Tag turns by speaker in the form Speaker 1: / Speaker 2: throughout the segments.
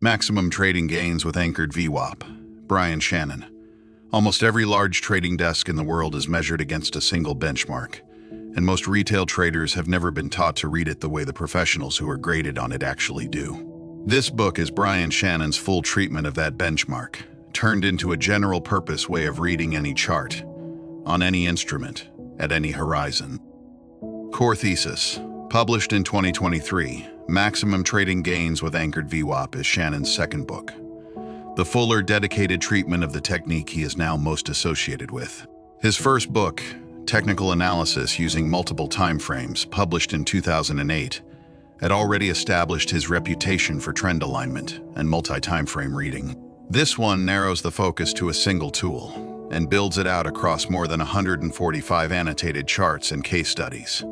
Speaker 1: Maximum trading gains with anchored VWAP. Brian Shannon. Almost every large trading desk in the world is measured against a single benchmark, and most retail traders have never been taught to read it the way the professionals who are graded on it actually do. This book is Brian Shannon's full treatment of that benchmark, turned into a general-purpose way of reading any chart, on any instrument, at any horizon. Core thesis. Published in 2023, Maximum Trading Gains with Anchored VWAP is Shannon's second book, the fuller, dedicated treatment of the technique he is now most associated with. His first book, Technical Analysis Using Multiple Timeframes, published in 2008, had already established his reputation for trend alignment and multi-timeframe reading. This one narrows the focus to a single tool and builds it out across more than 145 annotated charts and case studies,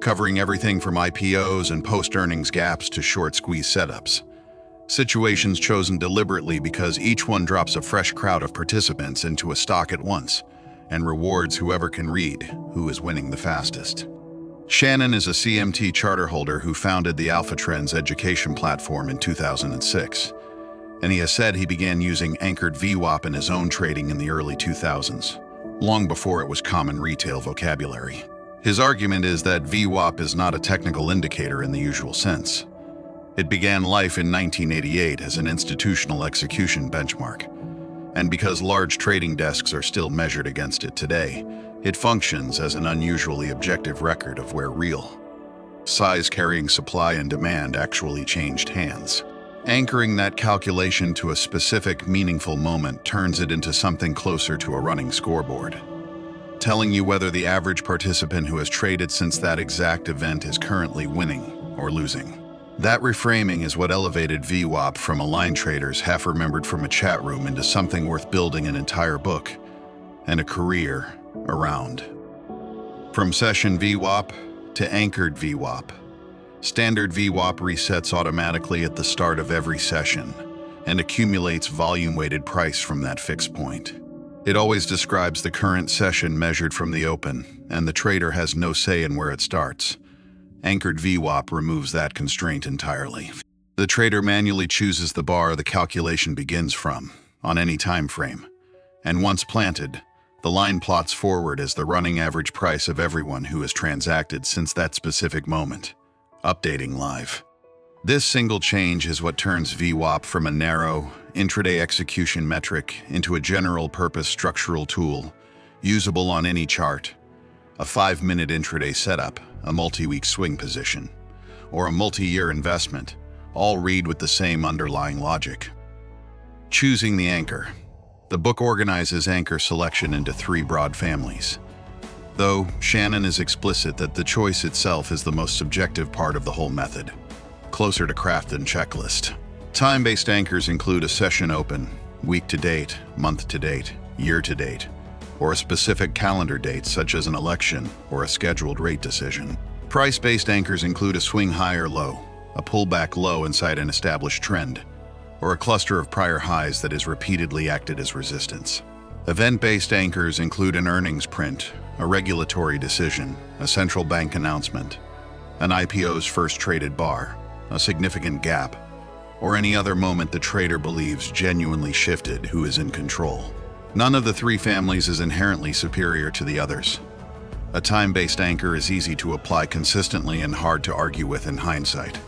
Speaker 1: covering everything from IPOs and post-earnings gaps to short squeeze setups. Situations chosen deliberately because each one drops a fresh crowd of participants into a stock at once and rewards whoever can read who is winning the fastest. Shannon is a CMT charter holder who founded the Alpha Trends education platform in 2006, and he has said he began using anchored VWAP in his own trading in the early 2000s, long before it was common retail vocabulary. His argument is that VWAP is not a technical indicator in the usual sense. It began life in 1988 as an institutional execution benchmark, and because large trading desks are still measured against it today, it functions as an unusually objective record of where real size-carrying supply and demand actually changed hands. Anchoring that calculation to a specific, meaningful moment turns it into something closer to a running scoreboard, telling you whether the average participant who has traded since that exact event is currently winning or losing. That reframing is what elevated VWAP from a line traders half remembered from a chat room into something worth building an entire book and a career around. From session VWAP to anchored VWAP, standard VWAP resets automatically at the start of every session and accumulates volume-weighted price from that fixed point. It always describes the current session measured from the open, and the trader has no say in where it starts. Anchored VWAP removes that constraint entirely. The trader manually chooses the bar the calculation begins from, on any time frame, and once planted, the line plots forward as the running average price of everyone who has transacted since that specific moment, updating live. This single change is what turns VWAP from a narrow, intraday execution metric into a general-purpose structural tool, usable on any chart, a 5-minute intraday setup, a multi-week swing position, or a multi-year investment, all read with the same underlying logic. Choosing the anchor. The book organizes anchor selection into 3 broad families, though Shannon is explicit that the choice itself is the most subjective part of the whole method, closer to craft than checklist. Time-based anchors include a session open, week to date, month to date, year to date, or a specific calendar date such as an election or a scheduled rate decision. Price-based anchors include a swing high or low, a pullback low inside an established trend, or a cluster of prior highs that has repeatedly acted as resistance. Event-based anchors include an earnings print, a regulatory decision, a central bank announcement, an IPO's first traded bar, a significant gap, or any other moment the trader believes genuinely shifted who is in control. None of the 3 families is inherently superior to the others. A time-based anchor is easy to apply consistently and hard to argue with in hindsight,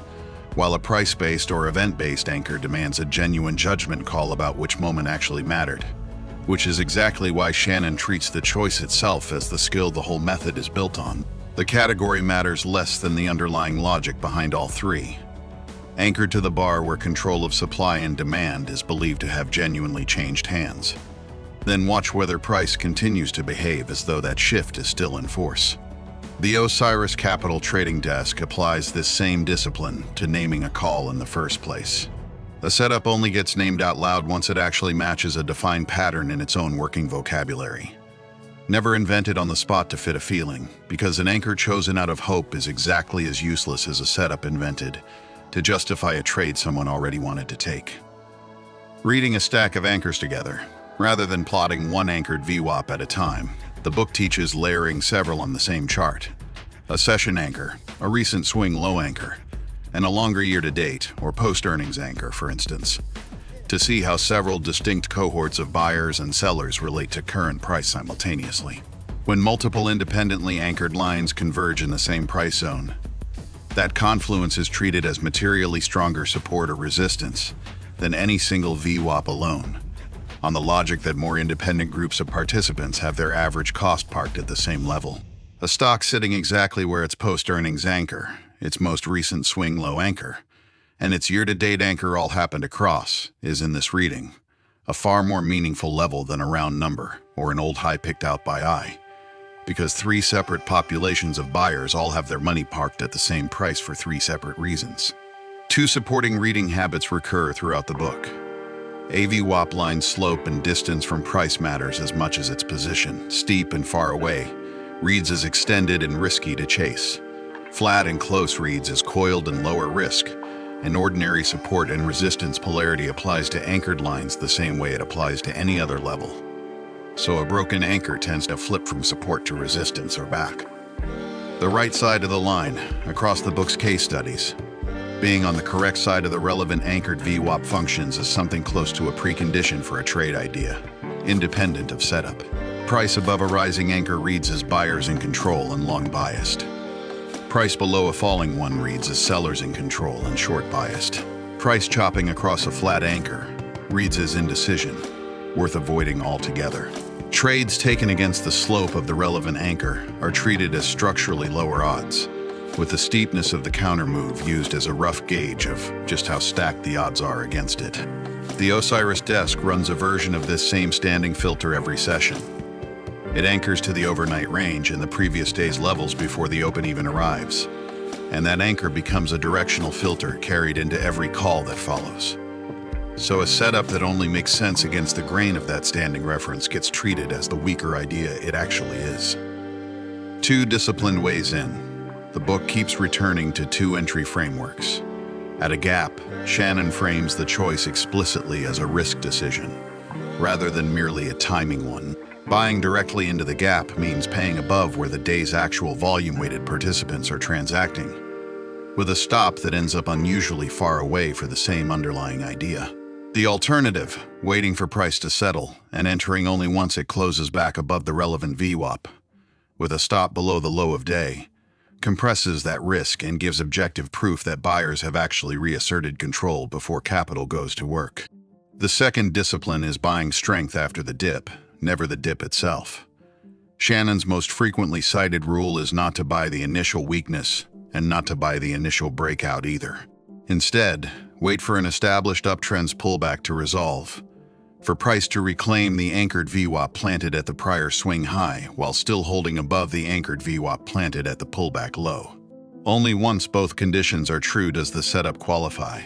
Speaker 1: while a price-based or event-based anchor demands a genuine judgment call about which moment actually mattered, which is exactly why Shannon treats the choice itself as the skill the whole method is built on. The category matters less than the underlying logic behind all 3. Anchored to the bar where control of supply and demand is believed to have genuinely changed hands. Then watch whether price continues to behave as though that shift is still in force. The Osiris Capital Trading Desk applies this same discipline to naming a call in the first place. A setup only gets named out loud once it actually matches a defined pattern in its own working vocabulary. Never invented on the spot to fit a feeling, because an anchor chosen out of hope is exactly as useless as a setup invented to justify a trade someone already wanted to take. Reading a stack of anchors together, rather than plotting one anchored VWAP at a time, the book teaches layering several on the same chart. A session anchor, a recent swing low anchor, and a longer year-to-date or post-earnings anchor, for instance, to see how several distinct cohorts of buyers and sellers relate to current price simultaneously. When multiple independently anchored lines converge in the same price zone, that confluence is treated as materially stronger support or resistance than any single VWAP alone, on the logic that more independent groups of participants have their average cost parked at the same level. A stock sitting exactly where its post-earnings anchor, its most recent swing low anchor, and its year-to-date anchor all happen to cross, is in this reading a far more meaningful level than a round number or an old high picked out by eye, because three separate populations of buyers all have their money parked at the same price for three separate reasons. Two supporting reading habits recur throughout the book. VWAP line slope and distance from price matters as much as its position. Steep and far away reads as extended and risky to chase. Flat and close reads as coiled and lower risk. And ordinary support and resistance polarity applies to anchored lines the same way it applies to any other level. So a broken anchor tends to flip from support to resistance or back. The right side of the line, across the book's case studies, being on the correct side of the relevant anchored VWAP functions is something close to a precondition for a trade idea, independent of setup. Price above a rising anchor reads as buyers in control and long biased. Price below a falling one reads as sellers in control and short biased. Price chopping across a flat anchor reads as indecision, worth avoiding altogether. Trades taken against the slope of the relevant anchor are treated as structurally lower odds, with the steepness of the counter move used as a rough gauge of just how stacked the odds are against it. The Osiris desk runs a version of this same standing filter every session. It anchors to the overnight range and the previous day's levels before the open even arrives, and that anchor becomes a directional filter carried into every call that follows. So a setup that only makes sense against the grain of that standing reference gets treated as the weaker idea it actually is. Two disciplined ways in, the book keeps returning to two entry frameworks. At a gap, Shannon frames the choice explicitly as a risk decision, rather than merely a timing one. Buying directly into the gap means paying above where the day's actual volume-weighted participants are transacting, with a stop that ends up unusually far away for the same underlying idea. The alternative, waiting for price to settle and entering only once it closes back above the relevant VWAP, with a stop below the low of day, compresses that risk and gives objective proof that buyers have actually reasserted control before capital goes to work. The second discipline is buying strength after the dip, never the dip itself. Shannon's most frequently cited rule is not to buy the initial weakness and not to buy the initial breakout either. Instead, wait for an established uptrend's pullback to resolve, for price to reclaim the anchored VWAP planted at the prior swing high while still holding above the anchored VWAP planted at the pullback low. Only once both conditions are true does the setup qualify,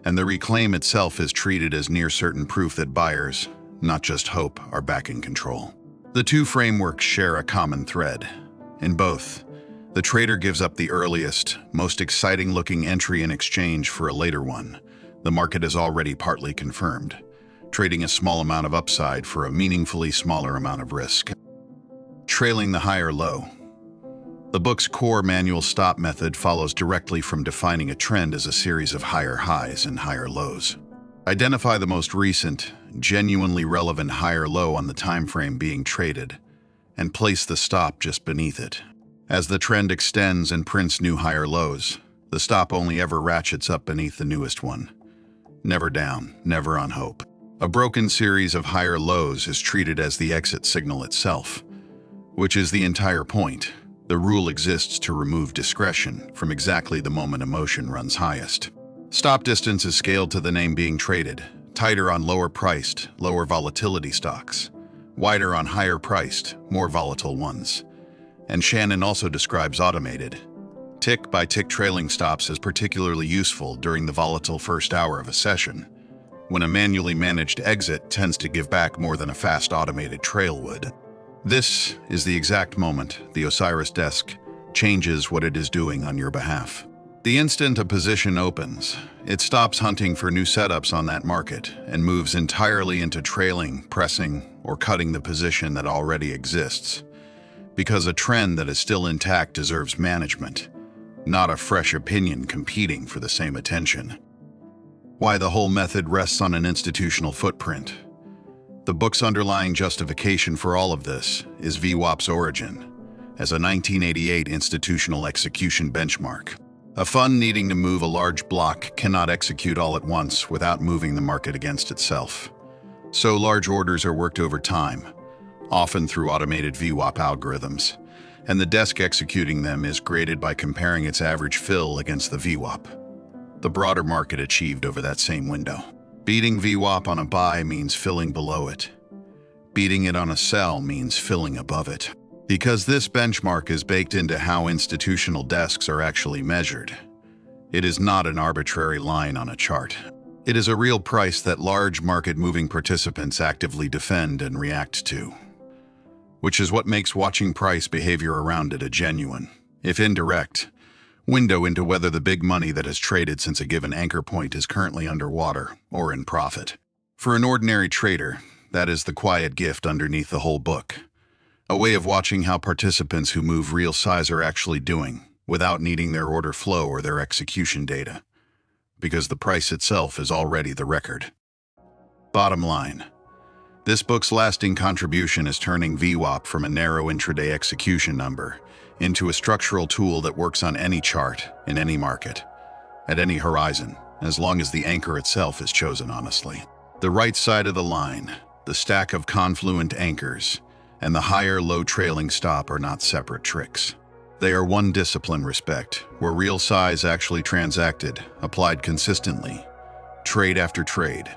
Speaker 1: and the reclaim itself is treated as near certain proof that buyers, not just hope, are back in control. The two frameworks share a common thread. In both, the trader gives up the earliest, most exciting-looking entry in exchange for a later one the market has already partly confirmed, trading a small amount of upside for a meaningfully smaller amount of risk. Trailing the higher low. The book's core manual stop method follows directly from defining a trend as a series of higher highs and higher lows. Identify the most recent, genuinely relevant higher low on the time frame being traded, and place the stop just beneath it. As the trend extends and prints new higher lows, the stop only ever ratchets up beneath the newest one. Never down, never on hope. A broken series of higher lows is treated as the exit signal itself, which is the entire point. The rule exists to remove discretion from exactly the moment emotion runs highest. Stop distance is scaled to the name being traded, tighter on lower-priced, lower volatility stocks, wider on higher-priced, more volatile ones. And Shannon also describes automated, tick-by-tick trailing stops as particularly useful during the volatile first hour of a session, when a manually managed exit tends to give back more than a fast automated trail would. This is the exact moment the Osiris desk changes what it is doing on your behalf. The instant a position opens, it stops hunting for new setups on that market and moves entirely into trailing, pressing, or cutting the position that already exists. Because a trend that is still intact deserves management, not a fresh opinion competing for the same attention. Why the whole method rests on an institutional footprint. The book's underlying justification for all of this is VWAP's origin as a 1988 institutional execution benchmark. A fund needing to move a large block cannot execute all at once without moving the market against itself. So large orders are worked over time, often through automated VWAP algorithms, and the desk executing them is graded by comparing its average fill against the VWAP the broader market achieved over that same window. Beating VWAP on a buy means filling below it. Beating it on a sell means filling above it. Because this benchmark is baked into how institutional desks are actually measured, it is not an arbitrary line on a chart. It is a real price that large market-moving participants actively defend and react to, which is what makes watching price behavior around it a genuine, if indirect, window into whether the big money that has traded since a given anchor point is currently underwater or in profit. For an ordinary trader, that is the quiet gift underneath the whole book. A way of watching how participants who move real size are actually doing, without needing their order flow or their execution data, because the price itself is already the record. Bottom line, this book's lasting contribution is turning VWAP from a narrow intraday execution number into a structural tool that works on any chart, in any market, at any horizon, as long as the anchor itself is chosen honestly. The right side of the line, the stack of confluent anchors, and the higher-low trailing stop are not separate tricks. They are one discipline respect, where real size actually transacted, applied consistently, trade after trade.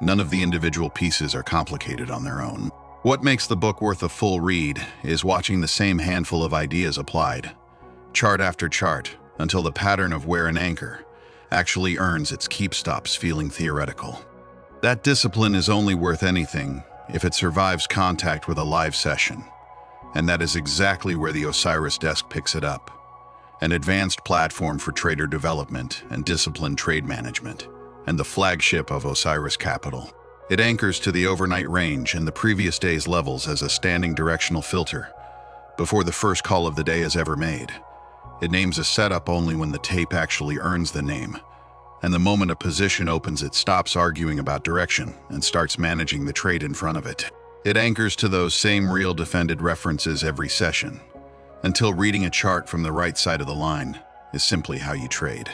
Speaker 1: None of the individual pieces are complicated on their own. What makes the book worth a full read is watching the same handful of ideas applied, chart after chart, until the pattern of where an anchor actually earns its keep stops feeling theoretical. That discipline is only worth anything if it survives contact with a live session, and that is exactly where the Osiris desk picks it up, an advanced platform for trader development and disciplined trade management, and the flagship of Osiris Capital. It anchors to the overnight range and the previous day's levels as a standing directional filter before the first call of the day is ever made. It names a setup only when the tape actually earns the name, and the moment a position opens it stops arguing about direction and starts managing the trade in front of it. It anchors to those same real defended references every session, until reading a chart from the right side of the line is simply how you trade.